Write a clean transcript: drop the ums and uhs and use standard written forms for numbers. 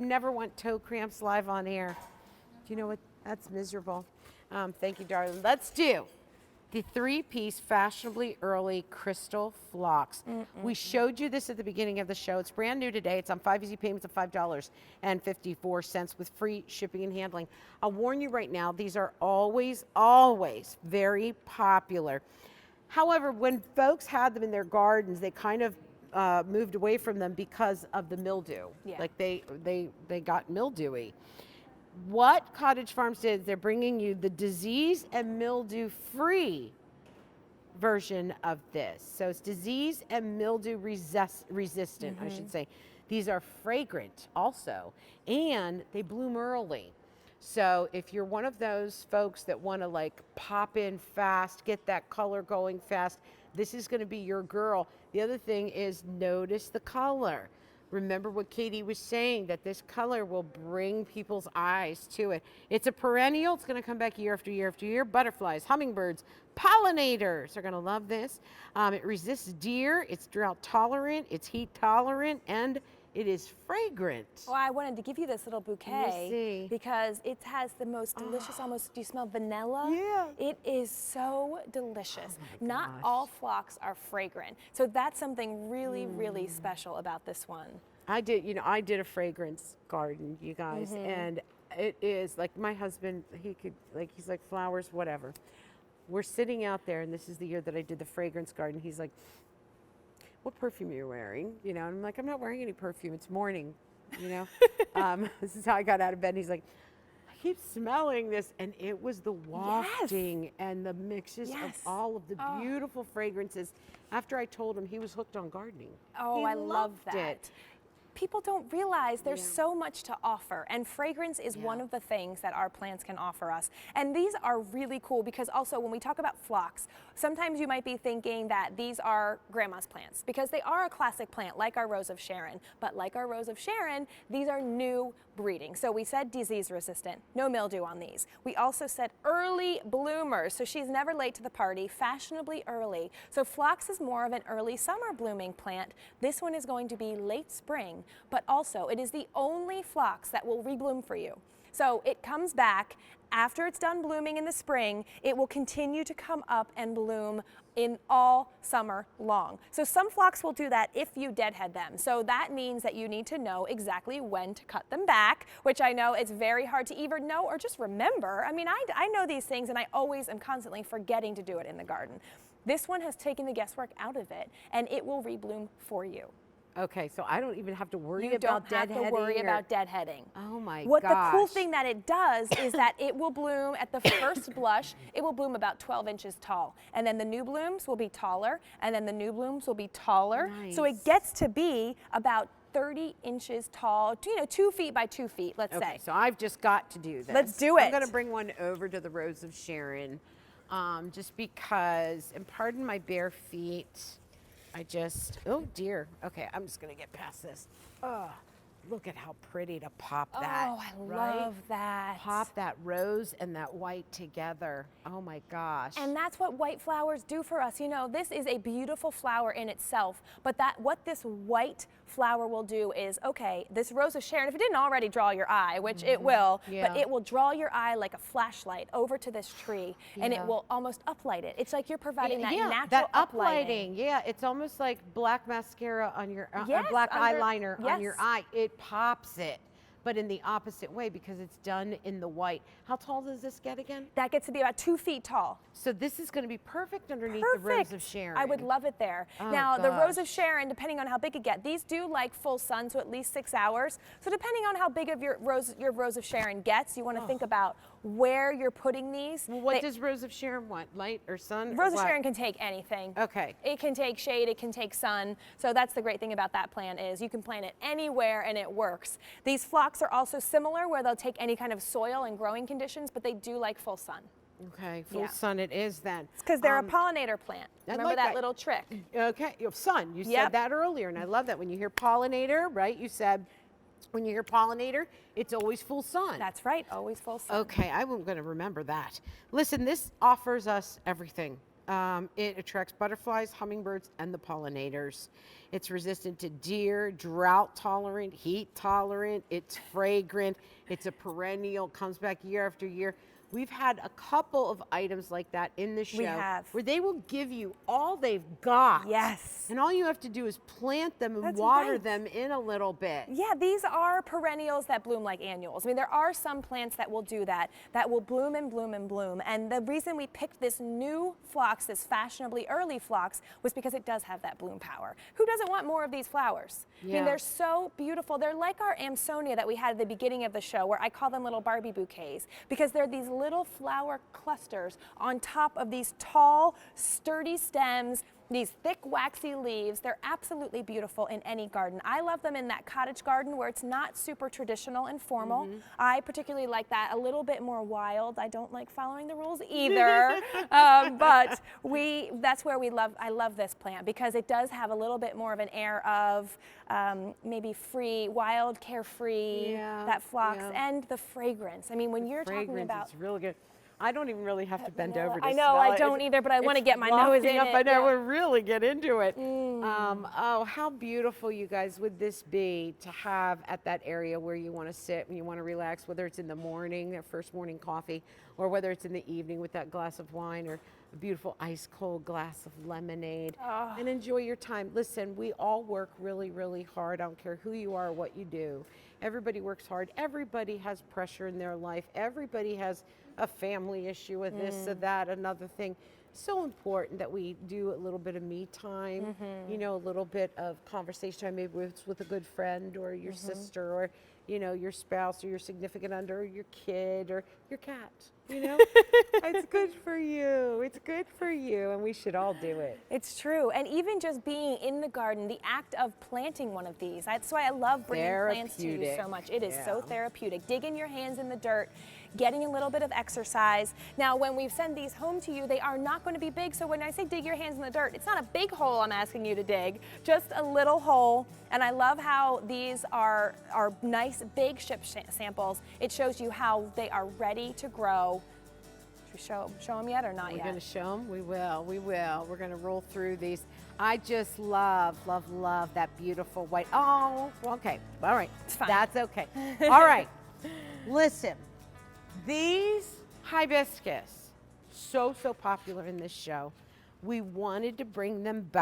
would never want toe cramps live on air. Do you know what? That's miserable. Thank you, darling. Let's do the 3-piece Fashionably Early Crystal Phlox. We showed you this at the beginning of the show. It's brand new today. It's on 5 easy payments of $5.54 with free shipping and handling. I'll warn you right now, these are always, always very popular. However, when folks had them in their gardens, they kind of moved away from them because of the mildew. Yeah. Like they got mildewy. What Cottage Farms did, they're bringing you the disease and mildew-free version of this. So it's disease and mildew resistant, I should say. These are fragrant also, and they bloom early. So if you're one of those folks that want to like pop in fast, get that color going fast, this is going to be your girl. The other thing is notice the color. Remember what Katie was saying, that this color will bring people's eyes to it. It's a perennial. It's going to come back year after year after year. Butterflies, hummingbirds, pollinators are going to love this. It resists deer. It's drought tolerant. It's heat tolerant. And it is fragrant. Well, I wanted to give you this little bouquet see. because it has the most delicious, almost, do you smell vanilla? Yeah. It is so delicious. Oh Not all phlox are fragrant. So that's something really, really special about this one. I did a fragrance garden, you guys, and it is like my husband, he's like flowers, whatever. We're sitting out there, and this is the year that I did the fragrance garden. He's like, what perfume are you wearing? You know, and I'm like, I'm not wearing any perfume. It's morning, you know. This is how I got out of bed. And he's like, I keep smelling this. And it was the wafting and the mixes of all of the beautiful fragrances. After I told him, he was hooked on gardening. Oh, I love that. It. People don't realize there's so much to offer, and fragrance is one of the things that our plants can offer us. And these are really cool because also when we talk about phlox, sometimes you might be thinking that these are grandma's plants because they are a classic plant like our Rose of Sharon. But like our Rose of Sharon, these are new breeding. So we said disease resistant, no mildew on these. We also said early bloomers, so she's never late to the party, fashionably early. So phlox is more of an early summer blooming plant. This one is going to be late spring, but also it is the only phlox that will rebloom for you. So it comes back after it's done blooming in the spring. It will continue to come up and bloom in all summer long. So some phlox will do that if you deadhead them. So that means that you need to know exactly when to cut them back, which I know it's very hard to either know or just remember. I mean, I know these things and I always am constantly forgetting to do it in the garden. This one has taken the guesswork out of it and it will rebloom for you. Okay, so I don't even have to worry You about don't have to worry about deadheading. Oh my What gosh. the cool thing that it does is that it will bloom at the first blush, it will bloom about 12 inches tall. And then the new blooms will be taller, and then the new blooms will be taller. Nice. So it gets to be about 30 inches tall, 2 feet by 2 feet, let's say. So I've just got to do this. Let's do it. I'm going to bring one over to the Rose of Sharon just because, and pardon my bare feet, oh dear. Okay, I'm just gonna get past this. Oh, look at how pretty to pop that. Oh, I love that. Pop that rose and that white together. Oh my gosh. And that's what white flowers do for us. You know, this is a beautiful flower in itself, but what this white flower will do is, okay, this Rose of Sharon, if it didn't already draw your eye, which it will, but it will draw your eye like a flashlight over to this tree, and it will almost uplight it. It's like you're providing that natural that uplighting. Yeah, it's almost like black mascara on your, Yes, black under- eyeliner on your yes. eye. It pops it, but in the opposite way because it's done in the white. How tall does this get again? That gets to be about 2 feet tall. So this is going to be perfect underneath the Rose of Sharon. I would love it there. Oh, now, the Rose of gosh. Sharon, depending on how big it gets, these do like full sun, so at least 6 hours. So depending on how big of your Rose of Sharon gets, you want to think about where you're putting these. Well, what does Rose of Sharon want? Light or sun? Rose of Sharon can take anything. Okay. It can take shade, it can take sun. So that's the great thing about that plant is you can plant it anywhere and it works. These phlox are also similar where they'll take any kind of soil and growing conditions, but they do like full sun. Okay, full sun it is then. It's because they're a pollinator plant. Remember like that little trick? Okay, sun, you said that earlier, and I love that. When you hear pollinator, right, you said when you hear pollinator, it's always full sun. That's right, always full sun. Okay, I'm going to remember that. Listen, this offers us everything. It attracts butterflies, hummingbirds, and the pollinators. It's resistant to deer, drought tolerant, heat tolerant. It's fragrant. It's a perennial, comes back year after year. We've had a couple of items like that in the show. We have. Where they will give you all they've got. Yes. And all you have to do is plant them and That's water right. them in a little bit. Yeah, these are perennials that bloom like annuals. I mean, there are some plants that will do that, that will bloom and bloom and bloom. And the reason we picked this new phlox, this fashionably early phlox, was because it does have that bloom power. Who doesn't want more of these flowers? I mean, they're so beautiful. They're like our Amsonia that we had at the beginning of the show, where I call them little Barbie bouquets, because they're these little flower clusters on top of these tall, sturdy stems, these thick, waxy leaves. They're absolutely beautiful in any garden. I love them in that cottage garden where it's not super traditional and formal. I particularly like that a little bit more wild. I don't like following the rules either, but that's where I love this plant because it does have a little bit more of an air of maybe free, wild, carefree, that phlox, and the fragrance. I mean, when you're talking about... It's really good. I don't even really have to bend over to I know, smell I it. don't either, but I want to get my nose wafting in up. it. I know, we'll really get into it. Oh, how beautiful, you guys, would this be to have at that area where you want to sit and you want to relax, whether it's in the morning, that first morning coffee, or whether it's in the evening with that glass of wine or a beautiful ice cold glass of lemonade, and enjoy your time. Listen, we all work really, really hard. I don't care who you are or what you do. Everybody works hard. Everybody has pressure in their life. Everybody has a family issue with this or that, another thing. So important that we do a little bit of me time, you know, a little bit of conversation time, maybe with a good friend or your sister or, you know, your spouse or your significant other or your kid or your cat, you know. It's good for you. It's good for you, and we should all do it. It's true. And even just being in the garden, the act of planting one of these, that's why I love bringing plants to you so much. It is so therapeutic. Digging your hands in the dirt, getting a little bit of exercise. Now, when we send these home to you, they are not going to be big. So when I say dig your hands in the dirt, it's not a big hole I'm asking you to dig, just a little hole. And I love how these are nice, big ship samples. It shows you how they are ready to grow. Should we show them yet or not yet? We're going to show them? We will. We will. We're going to roll through these. I just love, love, love that beautiful white. Oh, okay. All right. It's fine. That's okay. All right. Listen, these hibiscus, so popular in this show. We wanted to bring them back.